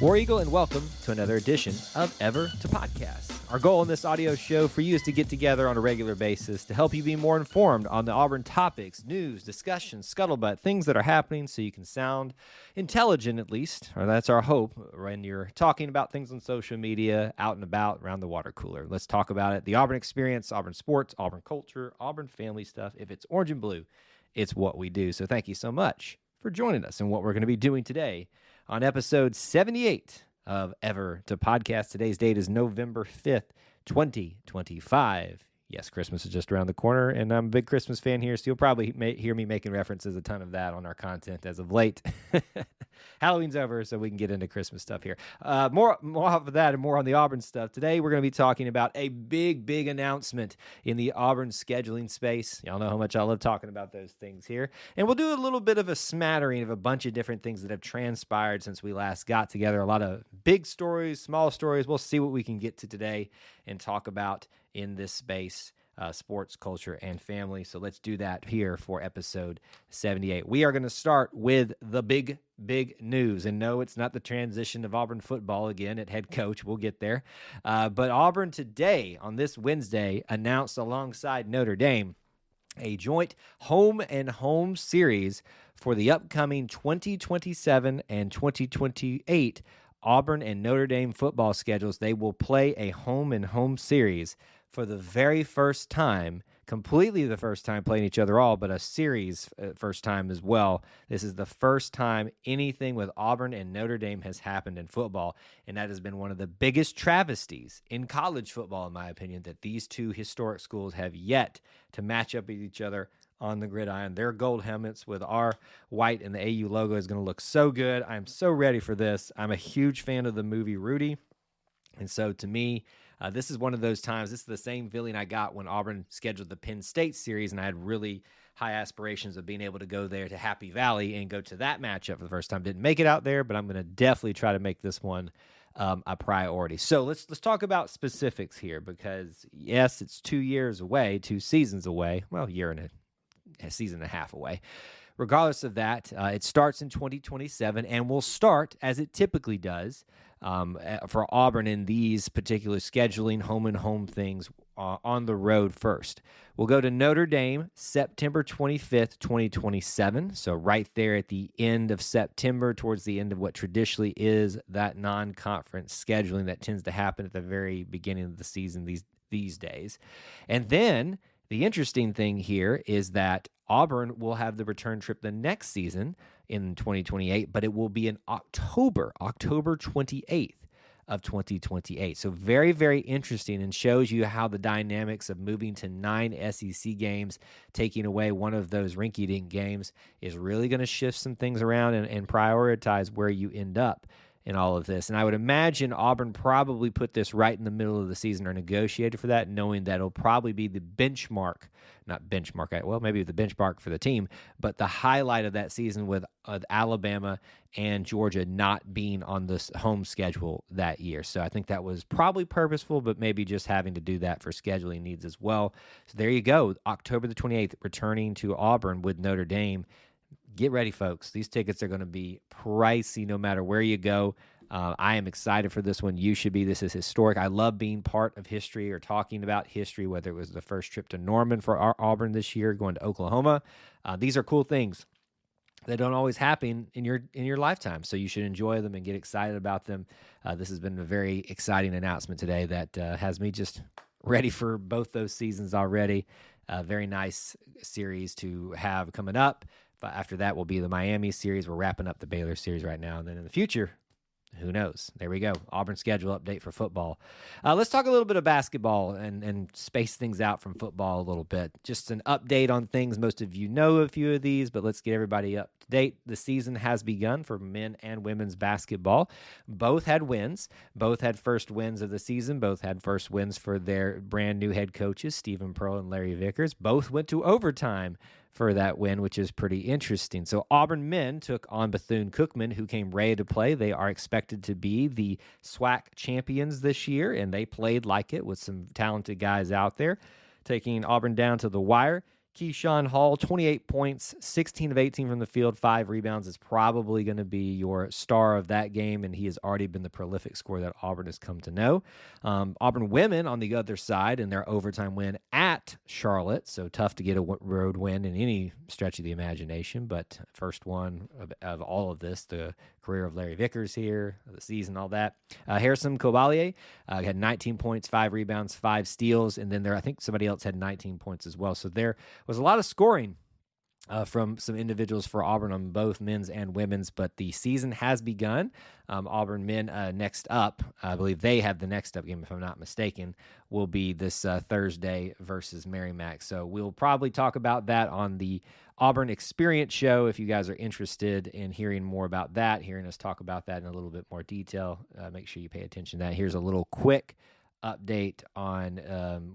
War Eagle, and welcome to another edition of Ever to Podcast. Our goal in this audio show for you is to get together on a regular basis to help you be more informed on the Auburn topics, news, discussions, scuttlebutt, things that are happening so you can sound intelligent at least, or that's our hope when you're talking about things on social media, out and about, around the water cooler. Let's talk about it. The Auburn experience, Auburn sports, Auburn culture, Auburn family stuff. If it's orange and blue, it's what we do. So thank you so much for joining us and what we're going to be doing today on episode 78 of Ever to Podcast. Today's date is November 5th, 2025. Yes, Christmas is just around the corner, and I'm a big Christmas fan here, so you'll probably hear me making references a ton of that on our content as of late. Halloween's over, so we can get into Christmas stuff here. More of that and more on the Auburn stuff. Today, we're going to be talking about a big announcement in the Auburn scheduling space. Y'all know how much I love talking about those things here. And we'll do a little bit of a smattering of a bunch of different things that have transpired since we last got together. A lot of big stories, small stories. We'll see what we can get to today and talk about in this space, sports, culture, and family. So let's do that here for episode 78. We are going to start with the big news. And no, it's not the transition of Auburn football again at head coach. We'll get there. But Auburn today, on this Wednesday, announced alongside Notre Dame a joint home series for the upcoming 2027 and 2028 Auburn and Notre Dame football schedules. They will play a home series for the very first time, completely the first time playing each other all, but a series first time as well. This is the first time anything with Auburn and Notre Dame has happened in football, and that has been one of the biggest travesties in college football, in my opinion, that these two historic schools have yet to match up with each other on the gridiron. Their gold helmets with our white and the AU logo is going to look so good. I'm so ready for this. I'm a huge fan of the movie Rudy, and so to me, this is one of those times. This is the same feeling I got when Auburn scheduled the Penn State series, and I had really high aspirations of being able to go there to Happy Valley and go to that matchup for the first time. Didn't make it out there, but I'm going to definitely try to make this one a priority. So let's talk about specifics here, because yes, it's 2 years away, 2 seasons away. Well, a year and a season and a half away. Regardless of that, it starts in 2027 and will start, as it typically does, for Auburn in these particular scheduling home things on the road first. We'll go to Notre Dame September 25th, 2027. So right there at the end of September, towards the end of what traditionally is that non-conference scheduling that tends to happen at the very beginning of the season these days. And then the interesting thing here is that Auburn will have the return trip the next season in 2028, but it will be in October 28th of 2028. So very interesting, and shows you how the dynamics of moving to 9 SEC games, taking away one of those rinky-dink games, is really going to shift some things around and prioritize where you end up in all of this. And I would imagine Auburn probably put this right in the middle of the season or negotiated for that, knowing that it'll probably be the maybe the benchmark for the team, but the highlight of that season with Alabama and Georgia not being on this home schedule that year. So I think that was probably purposeful, but maybe just having to do that for scheduling needs as well. So there you go. October the 28th, returning to Auburn with Notre Dame. Get ready, folks. These tickets are going to be pricey no matter where you go. I am excited for this one. You should be. This is historic. I love being part of history or talking about history, whether it was the first trip to Norman for Auburn this year, going to Oklahoma. These are cool things that don't always happen in your lifetime, so you should enjoy them and get excited about them. This has been a very exciting announcement today that has me just ready for both those seasons already. Very nice series to have coming up. After that will be the Miami series. We're wrapping up the Baylor series right now. And then in the future, who knows? There we go. Auburn schedule update for football. Let's talk a little bit of basketball and space things out from football a little bit. Just an update on things. Most of you know a few of these, but let's get everybody up to date. The season has begun for men and women's basketball. Both had wins. Both had first wins of the season. Both had first wins for their brand new head coaches, Stephen Pearl and Larry Vickers. Both went to overtime for that win, which is pretty interesting. So Auburn men took on Bethune-Cookman, who came ready to play. They are expected to be the SWAC champions this year, and they played like it with some talented guys out there, taking Auburn down to the wire. Keyshawn Hall, 28 points, 16 of 18 from the field, 5 rebounds, is probably going to be your star of that game, and he has already been the prolific scorer that Auburn has come to know. Auburn women on the other side in their overtime win at Charlotte, so tough to get a road win in any stretch of the imagination, but first one of all of this, the career of Larry Vickers here, the season, all that. Harrison Cobalier had 19 points, 5 rebounds, 5 steals, and then I think somebody else had 19 points as well, so there was a lot of scoring from some individuals for Auburn on both men's and women's, but the season has begun. Auburn men next up, I believe they have the next up game, if I'm not mistaken, will be this Thursday versus Merrimack. So we'll probably talk about that on the Auburn Experience Show. If you guys are interested in hearing more about that, hearing us talk about that in a little bit more detail, make sure you pay attention to that. Here's a little quick update on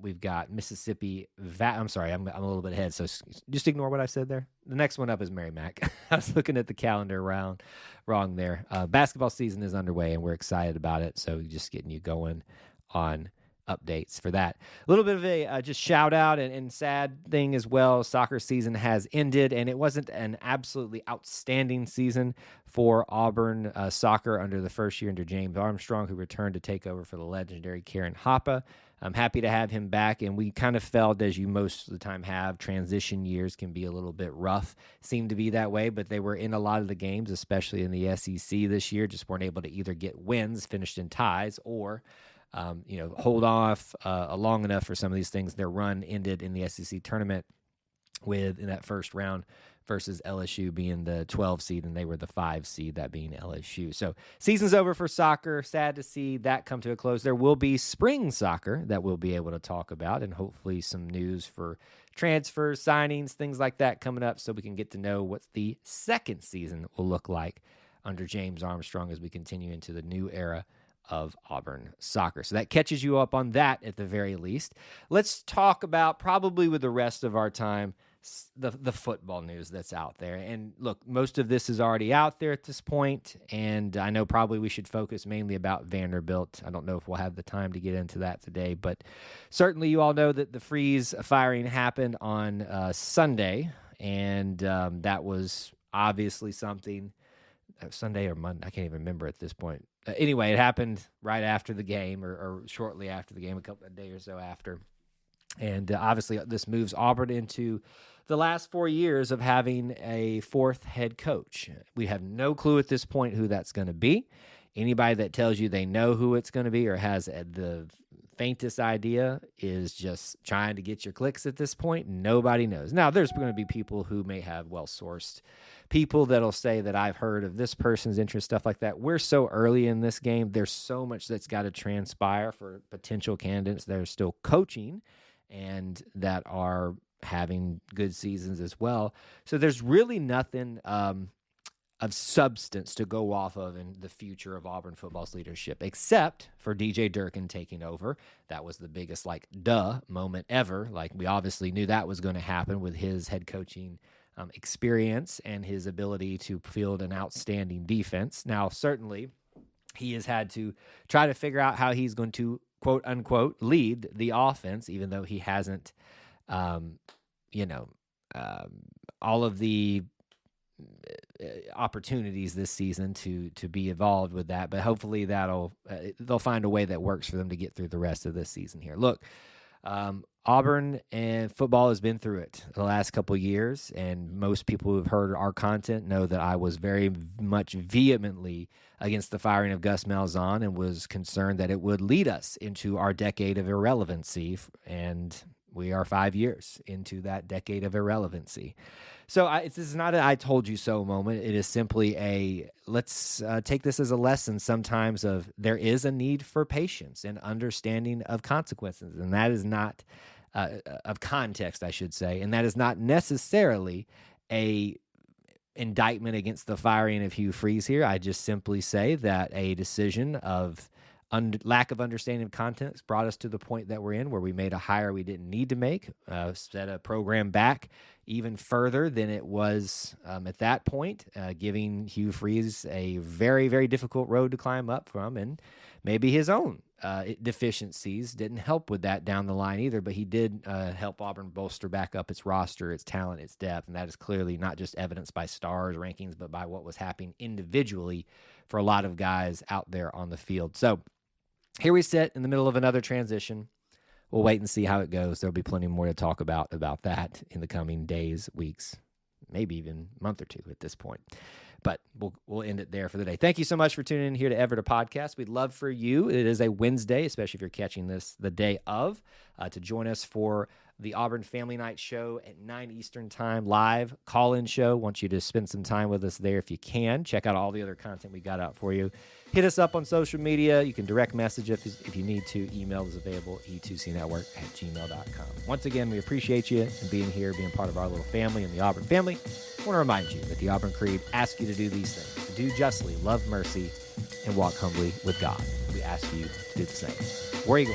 we've got Mississippi. I'm sorry, I'm a little bit ahead, so just ignore what I said there. The next one up is Merrimack. I was looking at the calendar wrong there. Basketball season is underway, and we're excited about it, so just getting you going on updates for that. A little bit of a just shout out and sad thing as well. Soccer season has ended, and it wasn't an absolutely outstanding season for Auburn soccer under the first year under James Armstrong, who returned to take over for the legendary Karen Hoppe. I'm happy to have him back, and we kind of felt, as you most of the time have, transition years can be a little bit rough. Seemed to be that way, but they were in a lot of the games, especially in the SEC this year, just weren't able to either get wins, finished in ties, or hold off long enough for some of these things. Their run ended in the SEC tournament in that first round versus LSU being the 12 seed, and they were the 5 seed, that being LSU. So season's over for soccer. Sad to see that come to a close. There will be spring soccer that we'll be able to talk about, and hopefully some news for transfers, signings, things like that coming up, so we can get to know what the second season will look like under James Armstrong as we continue into the new era of Auburn soccer. So that catches you up on that at the very least. Let's talk about, probably with the rest of our time, the football news that's out there. And look, most of this is already out there at this point, and I know probably we should focus mainly about Vanderbilt. I don't know if we'll have the time to get into that today, but certainly you all know that the Freeze firing happened on Sunday, and that was obviously something. Sunday or Monday, I can't even remember at this point. Anyway, it happened right after the game or shortly after the game, a day or so after. And obviously this moves Auburn into the last 4 years of having a fourth head coach. We have no clue at this point who that's going to be. Anybody that tells you they know who it's going to be or has the faintest idea is just trying to get your clicks at this point. Nobody knows. Now, there's going to be people who may have well-sourced people that'll say that I've heard of this person's interest, stuff like that. We're so early in this game. There's so much that's got to transpire for potential candidates that are still coaching and that are having good seasons as well. So there's really nothing of substance to go off of in the future of Auburn football's leadership, except for DJ Durkin taking over. That was the biggest, duh moment ever. We obviously knew that was going to happen with his head coaching experience and his ability to field an outstanding defense. Now, certainly, he has had to try to figure out how he's going to, quote unquote, lead the offense, even though he hasn't, all of the opportunities this season to be involved with that. But hopefully they'll find a way that works for them to get through the rest of this season here. Look, Auburn and football has been through it the last couple of years, and most people who have heard our content know that I was very much vehemently against the firing of Gus Malzahn and was concerned that it would lead us into our decade of irrelevancy, and we are 5 years into that decade of irrelevancy. So this is not an I told you so moment. It is simply let's take this as a lesson sometimes of there is a need for patience and understanding of consequences, and that is not of context, I should say, and that is not necessarily a indictment against the firing of Hugh Freeze here. I just simply say that a decision of lack of understanding of context brought us to the point that we're in, where we made a hire we didn't need to make, set a program back even further than it was at that point, giving Hugh Freeze a very, very difficult road to climb up from, and maybe his own deficiencies. Didn't help with that down the line either, but he did help Auburn bolster back up its roster, its talent, its depth, and that is clearly not just evidenced by stars rankings, but by what was happening individually for a lot of guys out there on the field. So here we sit in the middle of another transition. We'll wait and see how it goes. There'll be plenty more to talk about that in the coming days, weeks, maybe even a month or two at this point. But we'll end it there for the day. Thank you so much for tuning in here to Ever to Podcast. We'd love for you, it is a Wednesday, especially if you're catching this the day of, to join us for the Auburn Family Night show at 9 Eastern time, live call-in show. Want you to spend some time with us there if you can. Check out all the other content we got out for you. Hit us up on social media. You can direct message if you need to. Email is available, e2cnetwork@gmail.com. Once again, we appreciate you and being here, being part of our little family in the Auburn family. I want to remind you that the Auburn Creed asks you to do these things: to do justly, love mercy, and walk humbly with God. We ask you to do the same. War Eagle.